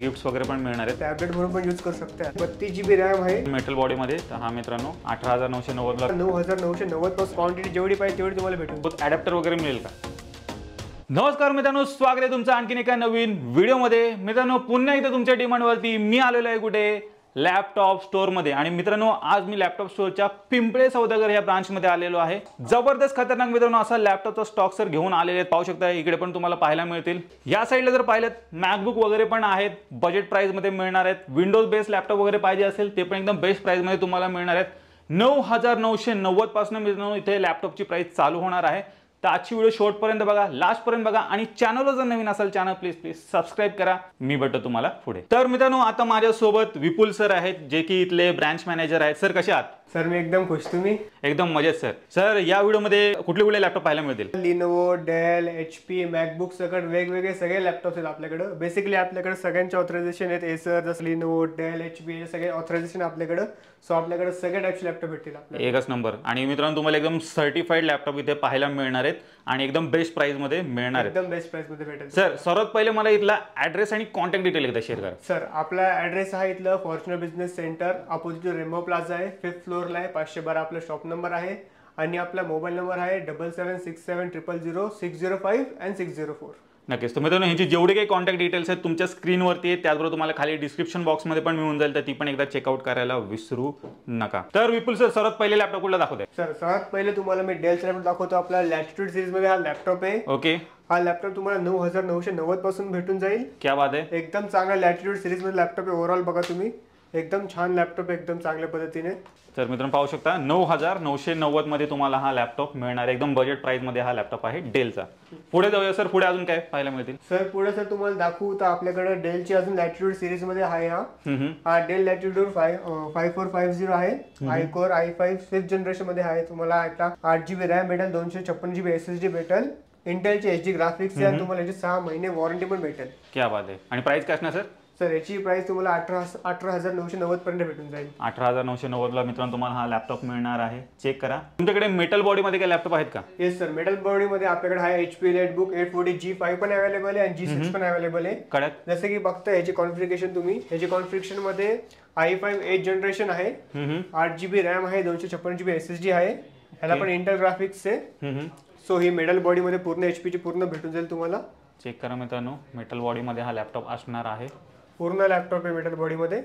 Gifts वगैरे पण मिळणार आहेत। टॅबलेट म्हणून पण यूज करू शकता। 32 GB रॅम आहे मेटल बॉडी मध्ये। तर हा मित्रांनो 18990 ला 9990 पासून क्वांटिटी जेवढी पाहिजे तेवढी तुम्हाला भेटेल। बहुत ॲडॅप्टर वगैरे मिळेल का? नमस्कार मित्रांनो, स्वागत आहे तुमचं आणखीन एका नवीन व्हिडिओमध्ये। मित्रांनो पुन्हा एकदा तुमच्या डिमांडवरती मी आलेलो आहे कुठे लॅपटॉप स्टोर मध्ये। आणि मित्रांनो आज मी लॅपटॉप स्टोरच्या पिंपळे सौदागर या ब्रांच मध्ये आलेलो आहे। जबरदस्त खतरनाक मित्रांनो असा लॅपटॉपचा स्टॉक सर घेऊन आलेले आहेत। पाहू शकता इकडे पण तुम्हाला पाहायला मिळतील। या साईडला जर पाहिलेत मॅकबुक वगैरे पण आहेत, बजेट प्राइस मध्ये मिळणार आहेत। विंडोज बेस्ड लॅपटॉप वगैरे पाहिजे असेल ते पण एकदम बेस्ट प्राइस मध्ये तुम्हाला मिळणार आहेत। 9990 पासून मित्रांनो इथे लॅपटॉपची प्राइस चालू होणार आहे। तर आजची व्हिडिओ शेवटपर्यंत बघा, लास्ट पर्यंत बघा आणि चॅनलला जर नवीन असेल चॅनल प्लीज सबस्क्राइब करा। मी भेटतो तुम्हाला पुढे। तर मित्रांनो आता माझ्या सोबत विपुल सर आहेत जे की इथले ब्रांच मॅनेजर आहेत। सर कसे आहात? सर मी एकदम खुश, तुम्ही? एकदम मजेत सर। सर या व्हिडिओमध्ये कुठले कुठले लॅपटॉप पाहायला मिळतील? लिनोवो, डेल, HP, मॅकबुक सगळे वेगवेगळे सगळे लॅपटॉप्स आहेत आपल्याकडे। बेसिकली आपल्याकडे सगळ्यांचे ऑथरायझेशन आहेत। एसर जसं लिनोवो, डेल, HP हे सगळे ऑथरायझेशन आपल्याकडे। सो आपल्याकडे सगळे टाइपचे लॅपटॉप भेटतील आपल्याला। एकच नंबर। आणि मित्रांनो तुम्हाला एकदम सर्टिफाईड लॅपटॉप इथे पाहायला मिळणार आहेत आणि एकदम बेस्ट प्राइस मध्ये मिळणार आहेत। एकदम बेस्ट प्राइस मध्ये भेटेल। सर सर्वात पहिले मला इथला ॲड्रेस आणि कॉन्टॅक्ट डिटेल एकदा शेअर करा। सर आपला ॲड्रेस आहे इथलं फॉर्च्युनर बिझनेस सेंटर अपोजिट रेमो प्लाझा आहे, 5th फ्लोअरला आहे। 512 आपला शॉप नंबर आहे आणि आपला मोबाईल नंबर आहे 7767000605 आणि 604। नक्कीच। तर मित्रांनो ह्यांची जेवढे काही कॉन्टॅक्ट डिटेल्स आहेत तुमच्या स्क्रीनवरती आहेत, त्याचबरोबर तुम्हाला खाली डिस्क्रिप्शन बॉक्समध्ये पण मिळून जाईल, तर ती पण एकदा चेकआउट करायला विसरू नका। तर विपुल सर सर्वात पहिले लॅपटॉप कुठला दाखवताय? सर सर्वात पहिले तुम्हाला मी डेलचा लॅपटॉप दाखवतो। आपला लॅटिट्यूड सीरीज मध्ये हा लॅपटॉप आहे। ओके। हा लॅपटॉप तुम्हाला 9990 पासून भेटून जाईल। क्या बात आहे, एकदम चांगला लॅटिट्यूड सीरीज मध्ये लॅपटॉप आहे। ओव्हरऑल बघा तुम्ही, एकदम छान लॅपटॉप, एकदम चांगल्या पद्धतीने। तर मित्रांनो पाहू शकता 9990 मध्ये तुम्हाला हा लॅपटॉप मिळणार। एकदम बजेट प्राइस मध्ये हा लॅपटॉप आहे डेलचा। पुढे जाऊया सर, पुढे अजून काय पाहायला मिळतील? सर पुढे सर तुम्हाला दाखवू तर आपल्याकडे डेलची अजून लॅटिट्यूड सीरीज मध्ये आहे। हा डेल लॅटिट्यूड 5450 आहे। I core i5 5th generation मध्ये आहे। तुम्हाला आता 8 GB रॅम भेटेल, 256 GB SSD भेटेल, इंटेलची HD ग्राफिक्स आहे आणि तुम्हाला याची 6 महिने वॉरंटी पण भेटेल। क्या बात आहे। आणि प्राइस काय असणार सर? सर याची प्राइस तुम्हाला 18,990 पर्यंत भेटून जाईल। 18,990 ला मित्रांनो तुम्हाला हा लॅपटॉप मिळणार आहे। चेक करा। तुमच्याकडे मेटल बॉडी मध्ये काय लॅपटॉप आहेत का? येस सर, मेटल बॉडी मध्ये आपल्याकडे आहे HP लेटबुक 840 G5 पण अवेलेबल आहे आणि G6 पण अवेलेबल आहे। करेक्ट। जसे की बघता याची कॉन्फिगरेशन तुम्ही, याची कॉन्फिगरेशन मध्ये i5 8th जनरेशन आहे, 8 GB रॅम आहे, 256 GB SSD आहे, याला पण इंटेल ग्राफिक्स आहे। सो ही मेटल बॉडी मध्ये पूर्ण HP ची पूर्ण भेटून जाईल तुम्हाला। चेक करा मित्रांनो, मेटल बॉडी मध्ये हा लॅपटॉप असणार आहे। पूर्ण लॅपटॉप आहे मेटल बॉडी मध्ये।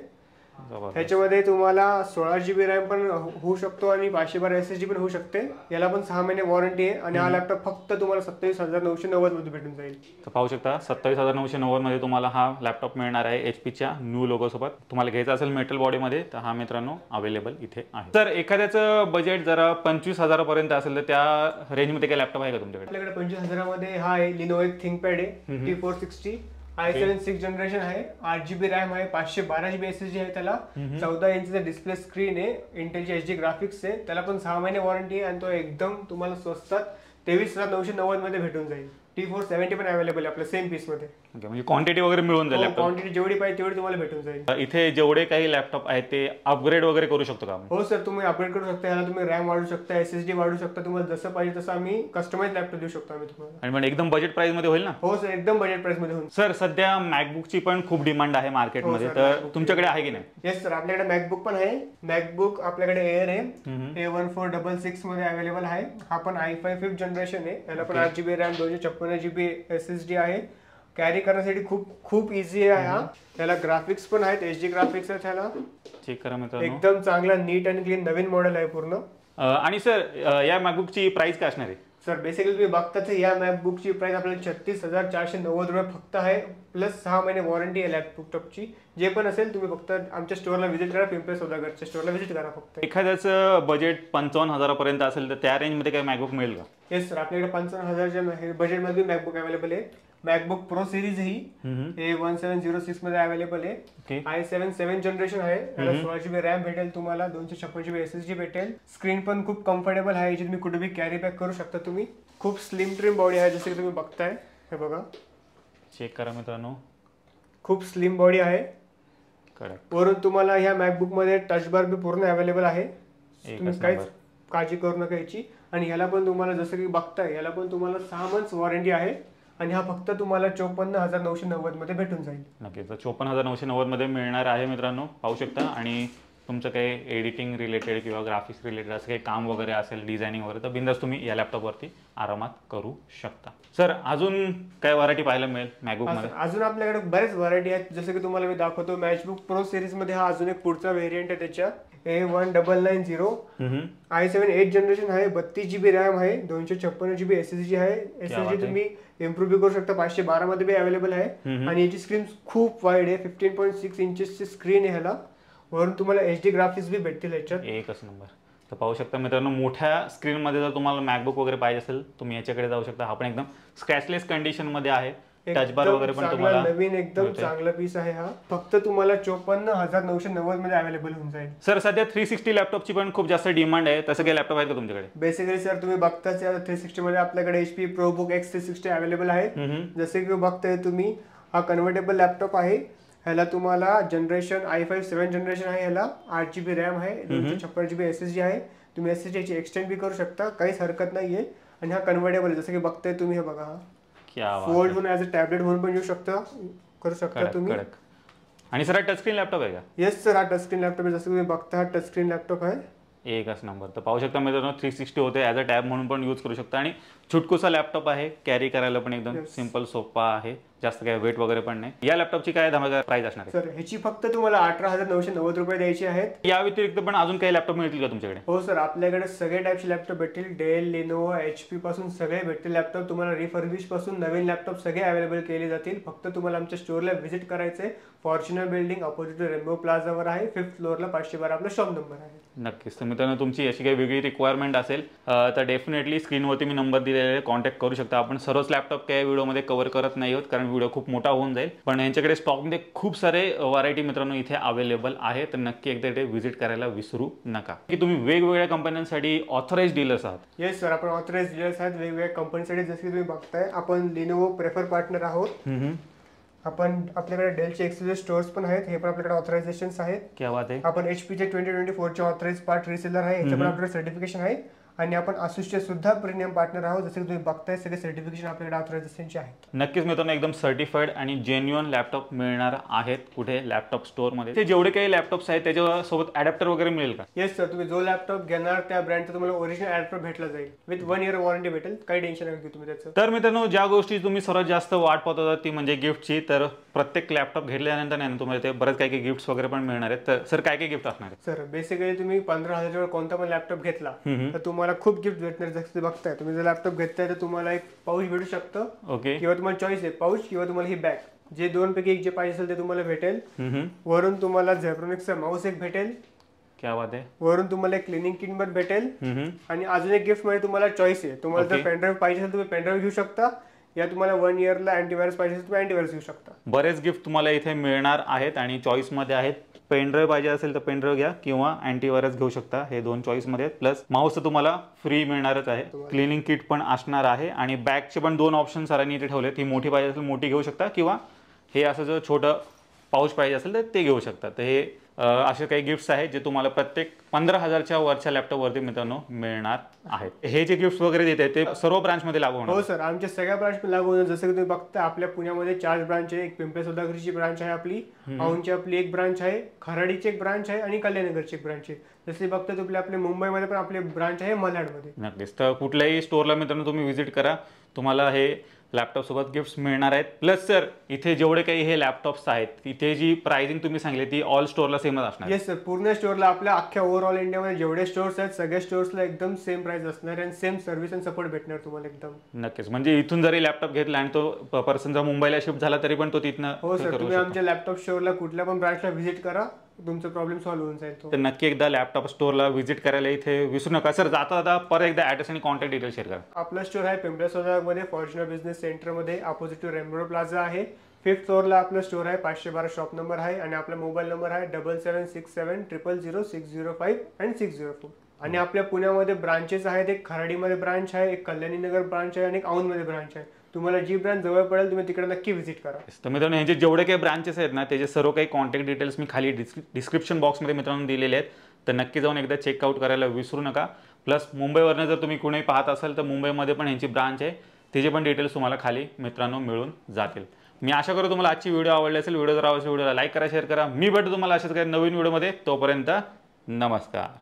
ह्याच्यामध्ये तुम्हाला 16 GB रॅम पण होऊ शकतो आणि 512 SSD पण होऊ शकते। याला पण 6 महिने वॉरंटी आहे आणि हा लॅपटॉप फक्त तुम्हाला 27,990 मध्ये भेटून जाईल। तर पाहू शकता 27,990 मध्ये तुम्हाला हा लॅपटॉप मिळणार आहे HP-च्या न्यू लोगो सोबत। तुम्हाला घ्यायचा असेल मेटल बॉडी मध्ये तर हा मित्रांनो अवेलेबल इथे आहे। तर एखाद्याचं बजेट जरा 25,000 पर्यंत असेल तर त्या रेंज मध्ये काय लॅपटॉप आहे का तुमच्याकडे? आपल्याकडे 25,000 मध्ये हा आहे लिनोवो एक थिंकपॅड आहे, T460 i7 6th जनरेशन आहे, 8 GB रॅम आहे, 512 GB SSD आहे, त्याला 14 इंचचा डिस्प्ले स्क्रीन आहे, इंटेलची HD ग्राफिक्स आहे, त्याला पण 6 महिने वॉरंटी आहे आणि तो एकदम तुम्हाला स्वस्तात 23,990 मध्ये भेटून जाईल। T470 पण अवेलेबल आहे आपल्या सेम पीस मध्ये। म्हणजे क्वांटिटी वगैरे मिळून जाईल लॅपटॉप? क्वांटिटी जेवढी पाहिजे तेवढी तुम्हाला भेटून जाईल। इथे जेवढे काही लॅपटॉप आहेत ते अपग्रेड वगैरे करू शकतो का? हो सर, तुम्ही अपग्रेड करू शकता। याला तुम्ही रॅम वाढवू शकता, SSD वाढवू शकता, तुम्हाला जसं पाहिजे तसं आम्ही कस्टमाइज लॅपटॉप देऊ शकतो आम्ही तुम्हाला। आणि म्हणजे एकदम बजेट प्राइस मध्ये होईल ना? हो सर, एकदम बजेट प्राइस मध्ये होईल। सर सध्या मॅकबुकची पण खूप डिमांड आहे मार्केटमध्ये, तर तुमच्याकडे आहे की नाही? येस सर, आपल्याकडे मॅकबुक पण आहे। मॅकबुक आपल्याकडे एअर आहे, A1466 मध्ये अवेलेबल आहे। हा पण i5 5th जनरेशन आहे, याला पण 8 GB रॅम, 256 GB SSD आहे। कॅरी करण्यासाठी खूप इझी आहे हा। त्याला ग्राफिक्स पण आहेत, HD ग्राफिक्स आहेत त्याला। चेक करा मित्रांनो, एकदम चांगला नीट अँड क्लीन नवीन मॉडेल आहे पूर्ण। आणि सर या मॅकबुकची प्राइस काय असणार आहे? सर बेसिकली तुम्ही बघताच या मॅकबुकची प्राइस आपल्याला 36,490 रुपये फक्त आहे, प्लस 6 महिने वॉरंटी आहे लॅपटॉपची। जे पण असेल तुम्ही फक्त आमच्या स्टोअरला व्हिजिट करा, पिंपळे सौदागरच्या स्टोअरला व्हिजिट करा फक्त। एखाद्याचं बजेट 55,000 पर्यंत असेल तर त्या रेंज मध्ये काय मॅकबुक मिळेल का? येस सर, आपल्याकडे 55,000च्या बजेट मध्ये मॅकबुक अवेलेबल आहे। मॅकबुक प्रो सिरीज ही A1706 मध्ये अवेलेबल आहे, i7 7th जनरेशन आहे, याला 16 GB रॅम भेटेल तुम्हाला, 256 GB SSD भेटेल। स्क्रीन पण खूप कम्फर्टेबल आहे, याची तुम्ही कुठे भी कॅरी बॅक करू शकता तुम्ही। खूप स्लिम ट्रिम बॉडी आहे, जसे की तुम्ही बघताय, हे बघा। चेक करा मित्रांनो, खूप स्लिम बॉडी आहे। करेक्ट। वरून तुम्हाला ह्या मॅकबुक मध्ये टच बार भी पूर्ण अवेलेबल आहे, तुम्ही काहीच काळजी करू नका याची। आणि याला पण तुम्हाला जसं की बघताय, याला पण तुम्हाला 6 मंथ्स वॉरंटी आहे आणि हा फक्त तुम्हाला 54,990 मध्ये भेटून जाईल. नक्कीच, तर 54,990 मध्ये मिळणार आहे मित्रांनो, पाहू शकता. आणि तुमचं काही एडिटिंग रिलेटेड किंवा ग्राफिक्स रिलेटेड असं काही काम वगैरे असेल, डिझायनिंग वगैरे, तर बिंदास तुम्ही या लॅपटॉपवरती आरामात करू शकता. सर अजून काय व्हरायटी पाहायला मिळेल मॅकबुकमध्ये? अजून आपल्याकडे बरेच व्हरायटी आहेत, जसं की तुम्हाला मी दाखवतो. मॅकबुक प्रो सिरीज मध्ये हा अजून एक पुढचा व्हेरियंट आहे. त्याच्या A1990 i7 8 जनरेशन आहे, 32 GB रॅम आहे, 256 GB SSD आहे. SSD तुम्ही इम्प्रूव्ह करू शकता, 512 मध्ये बी अवेलेबल आहे. आणि याची स्क्रीन खूप वाईड आहे, 15.6 इंचेसची स्क्रीन आहे ह्याला. वरून तुम्हाला HD ग्राफिक्स बी भेटतील याच्यात. एकच नंबर. तर पाहू शकता मित्रांनो, मोठ्या स्क्रीनमध्ये जर तुम्हाला मॅकबुक वगैरे पाहिजे असेल तुम्ही याच्याकडे जाऊ शकता. हा पण एकदम स्क्रॅचलेस कंडिशनमध्ये आहे, टच बार वगैरे पण तुम्हाला नवीन एकदम चांगला पीस आहे हा. फक्त तुम्हाला 54,990 मध्ये अवेलेबल होऊन जाईल. सर सध्या 360 लॅपटॉपची पण खूप जास्त डिमांड आहे, तसं काही लॅपटॉप आहेत का तुमच्याकडे? बेसिकली सर तुम्ही बघताच 360 मध्ये आपल्याकडे HP ProBook X360 अवेलेबल आहे. जसे की बघताय तुम्ही, हा कन्व्हर्टेबल लॅपटॉप आहे. ह्याला तुम्हाला जनरेशन i5 7 जनरेशन आहे. ह्याला 8 GB रॅम आहे, 256 GB SSD आहे. तुम्ही SSD ची एक्सटेंड बी करू शकता, काहीच हरकत नाहीये. आणि हा कन्व्हर्टेबल जसं की बघताय तुम्ही, हे बघा, हा फोल्ड म्हणून ॲज अ टॅबलेट म्हणून पण करू शकता तुम्ही. आणि सर हा टच स्क्रीन लॅपटॉप आहे का? येस सर, हा टच स्क्रीन लॅपटॉप आहे. जसं तुम्ही बघता हा टच स्क्रीन लॅपटॉप आहे. एकच नंबर. तर पाहू शकता मित्रांनो, 360 होते, ॲज अ टॅब म्हणून पण यूज करू शकता. आणि छुटकुसा लॅपटॉप आहे, कॅरी करायला पण एकदम सिंपल सोपा आहे, जास्त काही वेट वगैरे पण नाही. या लॅपटॉपची काय धमाका प्राइस असणार आहे? सर ह्याची फक्त तुम्हाला 18,990 रुपये द्यायची आहेत. या व्यतिरिक्त पण अजून काही लॅपटॉप मिळतील का तुमच्याकडे? हो सर, आपल्याकडे सगळे टाईपचे लॅपटॉप भेटतील. डेल, लेनोवो, HP पासून सगळे भेटतील लॅपटॉप. तुम्हाला रिफर्बिश पासून नवीन लॅपटॉप सगळे अवेलेबल केले जातील. फक्त तुम्हाला आमच्या स्टोअरला व्हिजिट करायचंय. फॉर्च्युनर बिल्डिंग अपोजिट रेनबो प्लाझावर आहे, 5th फ्लोअरला 512 आपला शॉप नंबर आहे. नक्कीच. तर मित्रांनो, तुमची अशी काही वेगळी रिक्वायरमेंट असेल तर डेफिनेटली स्क्रीनवरती मी नंबर दिलेले आहे, कॉन्टॅक्ट करू शकता. आपण सर्वच लॅपटॉप काही व्हिडिओमध्ये कव्हर करत नाही आहोत, कारण व्हिडिओ खूप मोठा होऊन जाईल. पण यांच्याकडे स्टॉकमध्ये खूप सारे व्हरायटी मित्रांनो इथे अवेलेबल आहे. तर नक्की एकदा इथे व्हिजिट करायला विसरू नका. की तुम्ही वेगवेगळ्या कंपन्यांसाठी ऑथराइज डीलर्स आहात? येस सर, आपण ऑथराइज डीलर्स आहेत वेगवेगळ्या कंपनीसाठी. जसं की तुम्ही बघताय, आपण लेनोवो प्रेफर पार्टनर आहोत. आपण आपल्याकडे डेलचे एक्सक्लुझिव्ह स्टोअर्स पण आहेत, हे पण आपल्याकडे ऑथरायझेशन्स आहेत. क्या बात आहे. आपण HPचे 2024 चे ऑथराइज पार्ट रिसेलर आहे, ह्याचं पण आपल्याकडे सर्टिफिकेशन आहे. आणि आपण ASUSचे सुद्धा प्रीमियम पार्टनर आहोत. जसे तुम्ही बघताय, सगळे सर्टिफिकेशन आपल्याकडे ऑथरायझेशनचे आहेत. नक्कीच मित्रांनो, एकदम सर्टिफाईड आणि जेन्युअन लॅपटॉप मिळणार आहेत कुठे? लॅपटॉप स्टोअरमध्ये. ते जेवढे काही लॅपटॉप्स आहेत त्याच्यासोबत अडॅप्टर वगैरे मिळेल का? येस सर, तुम्ही जो लॅपटॉप घेणार त्या ब्रँडचा तुम्हाला ओरिजिनल अडॅप्टर भेटला जाईल. विथ 1 year वॉरंटी भेटेल, काही टेन्शन नाही तुम्ही त्याचं. तर मित्रांनो, ज्या गोष्टी तुम्ही सर्वात जास्त वाट पाहत होता ती म्हणजे गिफ्टची. तर प्रत्येक लॅपटॉप घेतल्यानंतर नाही तुम्हाला ते बरेच काही गिफ्ट्स वगैरे पण मिळणार आहेत. तर सर काय काय गिफ्ट असणार आहे? सर बेसिकली तुम्ही 15,000 कोणता पण लॅपटॉप घेतला तर तुम्हाला खूप गिफ्ट भेटणार. जसं बघताय, तुम्ही जर लॅपटॉप घेताय तर तुम्हाला एक पाऊच भेटू शकतं. ओके. किंवा तुम्हाला चॉईस आहे, पाऊच किंवा तुम्हाला ही बॅग. जे दोन पैकी एक जे पाहिजे असेल ते तुम्हाला भेटेल. वरून तुम्हाला झेब्रोनिक्सचा माऊस एक भेटेल. क्या बात आहे. वरून तुम्हाला एक क्लिनिंग किट पण भेटेल. आणि अजून एक गिफ्ट मध्ये तुम्हाला चॉईस आहे. तुम्हाला जर पेनड्राईव्ह पाहिजे असेल तुम्ही पेनड्राईव्ह घेऊ शकता, या तुम्हाला 1 yearला अँटीव्हायरस पाहिजे असेल तुम्ही अँटीव्हायरस घेऊ शकता. बरेच गिफ्ट तुम्हाला इथे मिळणार आहेत आणि चॉईसमध्ये आहेत. पेनड्राईव्ह पाहिजे असेल तर पेनड्राईव्ह घ्या किंवा अँटीव्हायरस घेऊ शकता, हे 2 चॉईसमध्ये आहेत. प्लस माऊस तर तुम्हाला फ्री मिळणारच आहे. क्लिनिंग किट पण असणार आहे. आणि बॅगचे पण 2 ऑप्शन सरांनी इथे ठेवलेत. ही मोठी पाहिजे असेल मोठी घेऊ शकता, किंवा हे असं जर छोटं पाऊच पाहिजे असेल तर ते घेऊ शकता. तर हे असे काही गिफ्ट्स आहेत जे तुम्हाला प्रत्येक 15,000च्या वरच्या लॅपटॉपवरती मित्रांनो मिळणार आहेत. हे जे गिफ्ट्स वगैरे देत आहेत ते सर्व ब्रांचमध्ये लागू होणार? हो सर, आमच्या सगळ्या ब्रांचमध्ये लागू होणार. जसं की तुम्ही बघता, आपल्या पुण्यामध्ये 4 ब्रांच आहे. एक पिंपळे सौदागरची ब्रांच आहे आपली, औंधची आपली एक ब्रांच आहे, खराडीची एक ब्रांच आहे आणि कल्याणनगरची एक ब्रांच आहे. जसे बघता तुम्ही आपले मुंबईमध्ये पण आपली ब्रांच आहे, मलाडमध्ये. नक्कीच. तर कुठल्याही स्टोअरला मित्रांनो तुम्ही व्हिजिट करा, तुम्हाला हे लॅपटॉप सोबत गिफ्ट्स मिळणार आहेत. प्लस सर, इथे जेवढे काही हे लॅपटॉप्स आहेत इथे जी प्राइसिंग तुम्ही सांगली ती ऑल स्टोअरला सेमच असणार? येस सर, पूर्ण स्टोअरला आपल्या अख्ख्या ओव्हरऑल इंडियामध्ये जेवढे स्टोअर्स आहेत सगळ्या स्टोअर्सला एकदम सेम प्राइस असणार आणि सेम सर्व्हिस आणि सपोर्ट भेटणार तुम्हाला एकदम. नक्कीच. म्हणजे इथून जरी लॅपटॉप घेतला आणि तो पर्सन जर मुंबईला शिफ्ट झाला तरी पण तो तिथनं? हो सर, तुम्ही आमच्या लॅपटॉप स्टोअरला कुठल्या पण ब्रांचला व्हिजिट करा, तुमचा प्रॉब्लेम सॉल्व्ह होऊन जाईल. तर नक्की एकदा लॅपटॉप स्टोअरला व्हिजिट करायला इथे विसरू नका. सर जाता जाता परत एकदा ॲड्रेस आणि कॉन्टॅक्ट डिटेल शेअर करा. आपला स्टोअर आहे पिंपळे सौदागरमध्ये, फॉर्च्युनर बिझनेस सेंटरमध्ये, अपोजिट टू रेनबो प्लाझा आहे. 5th फ्लोअरला आपलं स्टोअर आहे, 512 शॉप नंबर आहे. आणि आपला मोबाईल नंबर आहे 7767000605 आणि 604. आणि आपल्या पुण्यामध्ये ब्रांचेस आहेत. एक खराडीमध्ये ब्रांच आहे, एक कल्याणीनगर ब्रांच आहे आणि एक औंधमध्ये ब्रांच आहे. तुम्हाला जी ब्रांच जवळ पडेल तुम्ही तिकडे नक्की व्हिजिट करा. तर मित्रांनो, ह्यांचे जेवढे काही ब्रांचेस आहेत ना त्याचे सर्व काही कॉन्टॅक्ट डिटेल्स मी खाली डिस्क्रिप्शन बॉक्समध्ये मित्रांनो दिलेले आहेत. तर नक्की जाऊन एकदा चेकआउट करायला विसरू नका. प्लस मुंबईवरनं जर तुम्ही कुठेही पाहत असाल तर मुंबईमध्ये पण ह्यांची ब्रांच आहे. त्याचे पण डिटेल्स तुम्हाला खाली मित्रांनो मिळून जातील. मी आशा करतो तुम्हाला आजची व्हिडिओ आवडली असेल. व्हिडिओ जर आवडला व्हिडिओला लाईक करा, शेअर करा. मी भेटतो तुम्हाला अशाच काही नवीन व्हिडिओमध्ये. तोपर्यंत नमस्कार.